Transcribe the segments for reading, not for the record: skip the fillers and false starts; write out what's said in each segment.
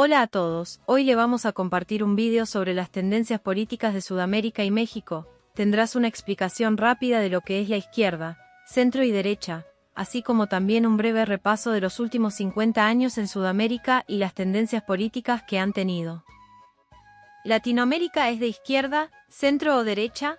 Hola a todos, hoy le vamos a compartir un vídeo sobre las tendencias políticas de Sudamérica y México. Tendrás una explicación rápida de lo que es la izquierda, centro y derecha, así como también un breve repaso de los últimos 50 años en Sudamérica y las tendencias políticas que han tenido. ¿Latinoamérica es de izquierda, centro o derecha?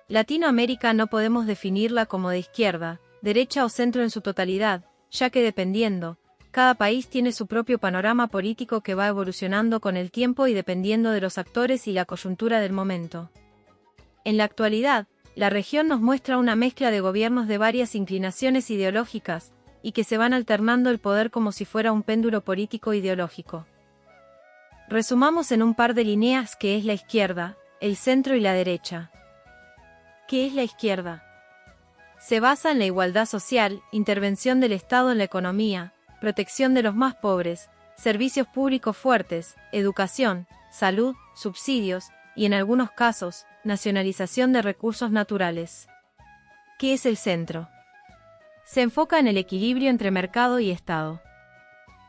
Latinoamérica no podemos definirla como de izquierda, derecha o centro en su totalidad, ya que dependiendo, cada país tiene su propio panorama político que va evolucionando con el tiempo y dependiendo de los actores y la coyuntura del momento. En la actualidad, la región nos muestra una mezcla de gobiernos de varias inclinaciones ideológicas, y que se van alternando el poder como si fuera un péndulo político-ideológico. Resumamos en un par de líneas qué es la izquierda, el centro y la derecha. ¿Qué es la izquierda? Se basa en la igualdad social, intervención del Estado en la economía, protección de los más pobres, servicios públicos fuertes, educación, salud, subsidios, y en algunos casos, nacionalización de recursos naturales. ¿Qué es el centro? Se enfoca en el equilibrio entre mercado y Estado.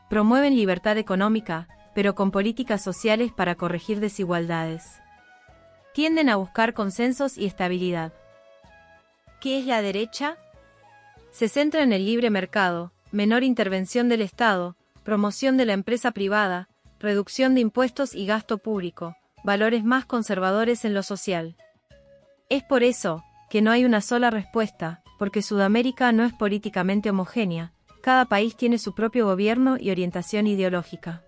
Promueven libertad económica, pero con políticas sociales para corregir desigualdades. Tienden a buscar consensos y estabilidad. ¿Qué es la derecha? Se centra en el libre mercado, menor intervención del Estado, promoción de la empresa privada, reducción de impuestos y gasto público, valores más conservadores en lo social. Es por eso que no hay una sola respuesta, porque Sudamérica no es políticamente homogénea, cada país tiene su propio gobierno y orientación ideológica.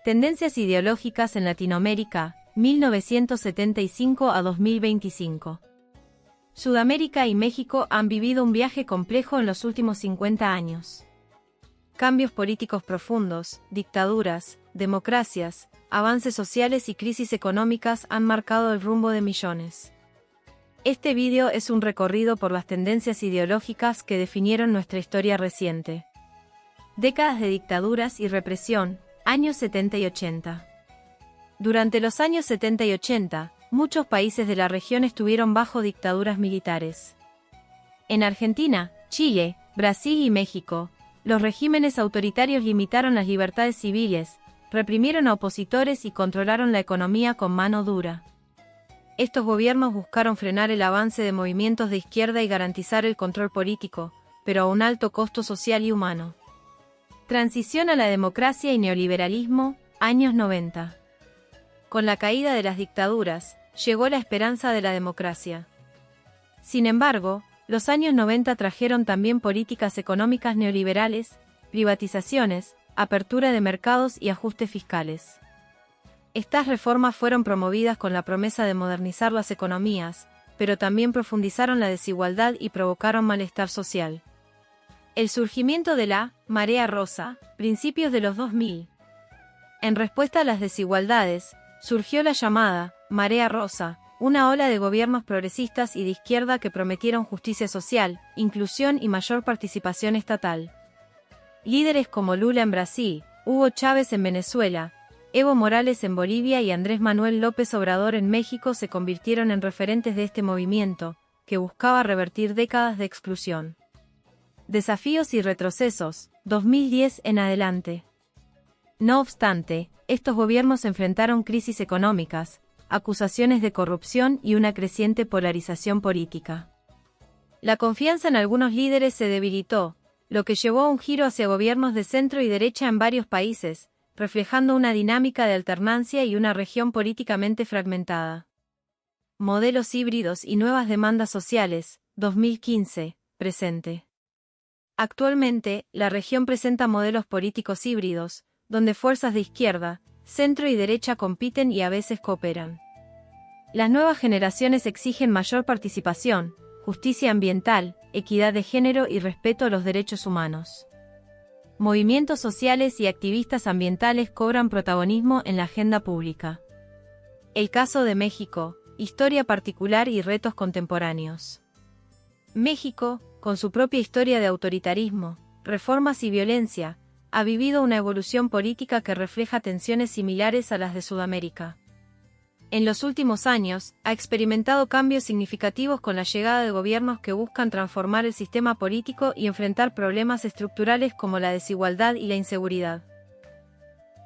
Tendencias ideológicas en Latinoamérica, 1975 a 2025. Sudamérica y México han vivido un viaje complejo en los últimos 50 años. Cambios políticos profundos, dictaduras, democracias, avances sociales y crisis económicas han marcado el rumbo de millones. Este vídeo es un recorrido por las tendencias ideológicas que definieron nuestra historia reciente. Décadas de dictaduras y represión, años 70 y 80. Durante los años 70 y 80, muchos países de la región estuvieron bajo dictaduras militares. En Argentina, Chile, Brasil y México, los regímenes autoritarios limitaron las libertades civiles, reprimieron a opositores y controlaron la economía con mano dura. Estos gobiernos buscaron frenar el avance de movimientos de izquierda y garantizar el control político, pero a un alto costo social y humano. Transición a la democracia y neoliberalismo, años 90. Con la caída de las dictaduras, llegó la esperanza de la democracia. Sin embargo, los años 90 trajeron también políticas económicas neoliberales, privatizaciones, apertura de mercados y ajustes fiscales. Estas reformas fueron promovidas con la promesa de modernizar las economías, pero también profundizaron la desigualdad y provocaron malestar social. El surgimiento de la marea rosa, principios de los 2000. En respuesta a las desigualdades, surgió la llamada Marea Rosa, una ola de gobiernos progresistas y de izquierda que prometieron justicia social, inclusión y mayor participación estatal. Líderes como Lula en Brasil, Hugo Chávez en Venezuela, Evo Morales en Bolivia y Andrés Manuel López Obrador en México se convirtieron en referentes de este movimiento, que buscaba revertir décadas de exclusión. Desafíos y retrocesos, 2010 en adelante. No obstante, estos gobiernos enfrentaron crisis económicas, acusaciones de corrupción y una creciente polarización política. La confianza en algunos líderes se debilitó, lo que llevó a un giro hacia gobiernos de centro y derecha en varios países, reflejando una dinámica de alternancia y una región políticamente fragmentada. Modelos híbridos y nuevas demandas sociales, 2015, presente. Actualmente, la región presenta modelos políticos híbridos, donde fuerzas de izquierda, centro y derecha compiten y a veces cooperan. Las nuevas generaciones exigen mayor participación, justicia ambiental, equidad de género y respeto a los derechos humanos. Movimientos sociales y activistas ambientales cobran protagonismo en la agenda pública. El caso de México, historia particular y retos contemporáneos. México, con su propia historia de autoritarismo, reformas y violencia, ha vivido una evolución política que refleja tensiones similares a las de Sudamérica. En los últimos años, ha experimentado cambios significativos con la llegada de gobiernos que buscan transformar el sistema político y enfrentar problemas estructurales como la desigualdad y la inseguridad.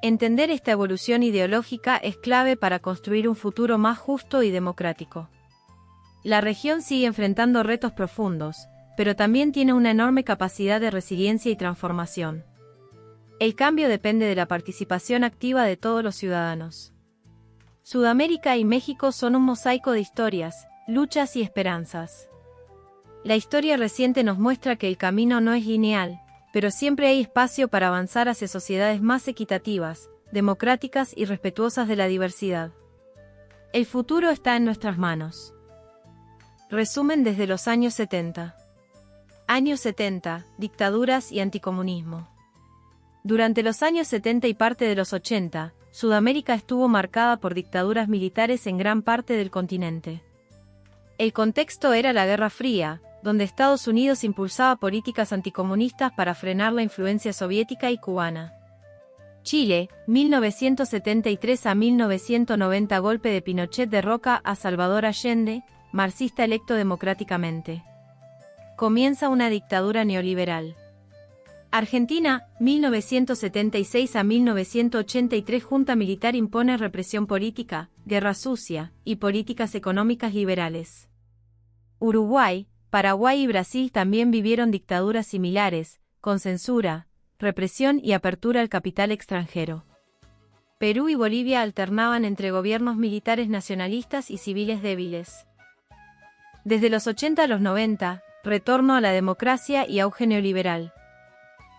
Entender esta evolución ideológica es clave para construir un futuro más justo y democrático. La región sigue enfrentando retos profundos, pero también tiene una enorme capacidad de resiliencia y transformación. El cambio depende de la participación activa de todos los ciudadanos. Sudamérica y México son un mosaico de historias, luchas y esperanzas. La historia reciente nos muestra que el camino no es lineal, pero siempre hay espacio para avanzar hacia sociedades más equitativas, democráticas y respetuosas de la diversidad. El futuro está en nuestras manos. Resumen desde los años 70. Años 70, dictaduras y anticomunismo. Durante los años 70 y parte de los 80, Sudamérica estuvo marcada por dictaduras militares en gran parte del continente. El contexto era la Guerra Fría, donde Estados Unidos impulsaba políticas anticomunistas para frenar la influencia soviética y cubana. Chile, 1973 a 1990. Golpe de Pinochet derroca a Salvador Allende, marxista electo democráticamente. Comienza una dictadura neoliberal. Argentina, 1976 a 1983. Junta militar impone represión política, guerra sucia, y políticas económicas liberales. Uruguay, Paraguay y Brasil también vivieron dictaduras similares, con censura, represión y apertura al capital extranjero. Perú y Bolivia alternaban entre gobiernos militares nacionalistas y civiles débiles. Desde los 80 a los 90, retorno a la democracia y auge neoliberal.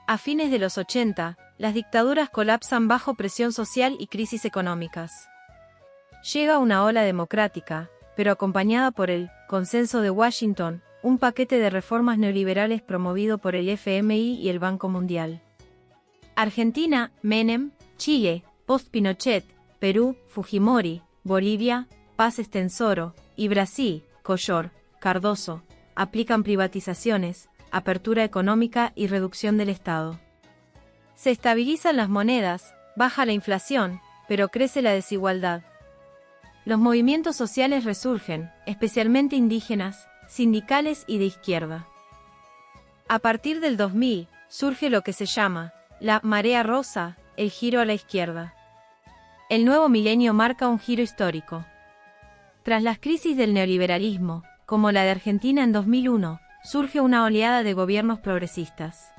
A fines de los 80, las dictaduras colapsan bajo presión social y crisis económicas. Llega una ola democrática, pero acompañada por el Consenso de Washington, un paquete de reformas neoliberales promovido por el FMI y el Banco Mundial. Argentina, Menem; Chile, post-Pinochet; Perú, Fujimori; Bolivia, Paz Estenssoro; y Brasil, Collor, Cardoso, aplican privatizaciones, apertura económica y reducción del Estado. Se estabilizan las monedas, baja la inflación, pero crece la desigualdad. Los movimientos sociales resurgen, especialmente indígenas, sindicales y de izquierda. A partir del 2000, surge lo que se llama la marea rosa, el giro a la izquierda. El nuevo milenio marca un giro histórico. Tras las crisis del neoliberalismo, como la de Argentina en 2001, surge una oleada de gobiernos progresistas.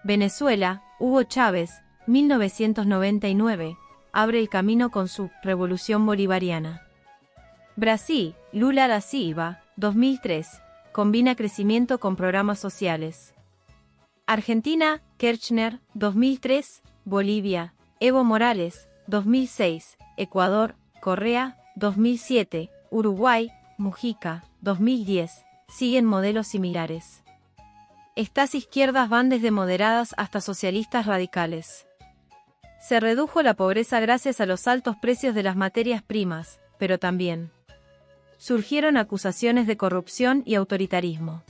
Venezuela, Hugo Chávez, 1999, abre el camino con su revolución bolivariana. Brasil, Lula da Silva, 2003, combina crecimiento con programas sociales. Argentina, Kirchner, 2003, Bolivia, Evo Morales, 2006, Ecuador, Correa, 2007, Uruguay, Mujica, 2010, siguen modelos similares. Estas izquierdas van desde moderadas hasta socialistas radicales. Se redujo la pobreza gracias a los altos precios de las materias primas, pero también surgieron acusaciones de corrupción y autoritarismo.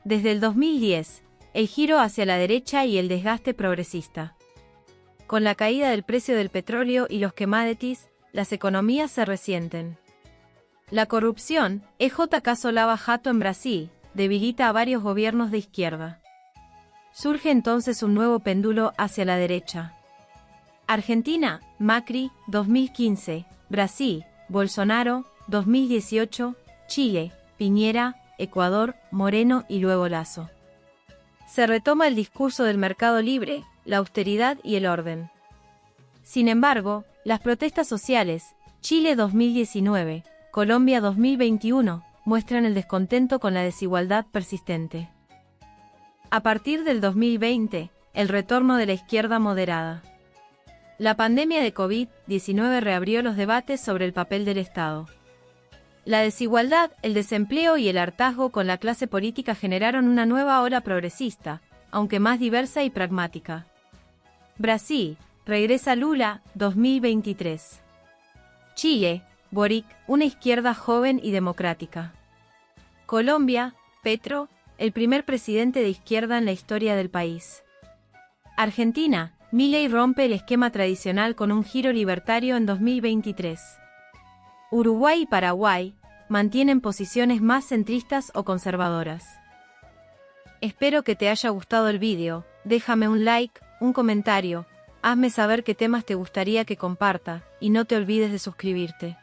Desde el 2010, el giro hacia la derecha y el desgaste progresista. Con la caída del precio del petróleo y los commodities, las economías se resienten. La corrupción, EJK Lava Jato en Brasil, debilita a varios gobiernos de izquierda. Surge entonces un nuevo péndulo hacia la derecha. Argentina, Macri, 2015, Brasil, Bolsonaro, 2018, Chile, Piñera, Ecuador, Moreno y luego Lasso. Se retoma el discurso del mercado libre, la austeridad y el orden. Sin embargo, las protestas sociales, Chile 2019, Colombia 2021, muestran el descontento con la desigualdad persistente. A partir del 2020, el retorno de la izquierda moderada. La pandemia de COVID-19 reabrió los debates sobre el papel del Estado. La desigualdad, el desempleo y el hartazgo con la clase política generaron una nueva ola progresista, aunque más diversa y pragmática. Brasil, regresa Lula, 2023. Chile, Boric, una izquierda joven y democrática. Colombia, Petro, el primer presidente de izquierda en la historia del país. Argentina, Milei rompe el esquema tradicional con un giro libertario en 2023. Uruguay y Paraguay mantienen posiciones más centristas o conservadoras. Espero que te haya gustado el vídeo, déjame un like, un comentario, Hazme saber qué temas te gustaría que comparta, y no te olvides de suscribirte.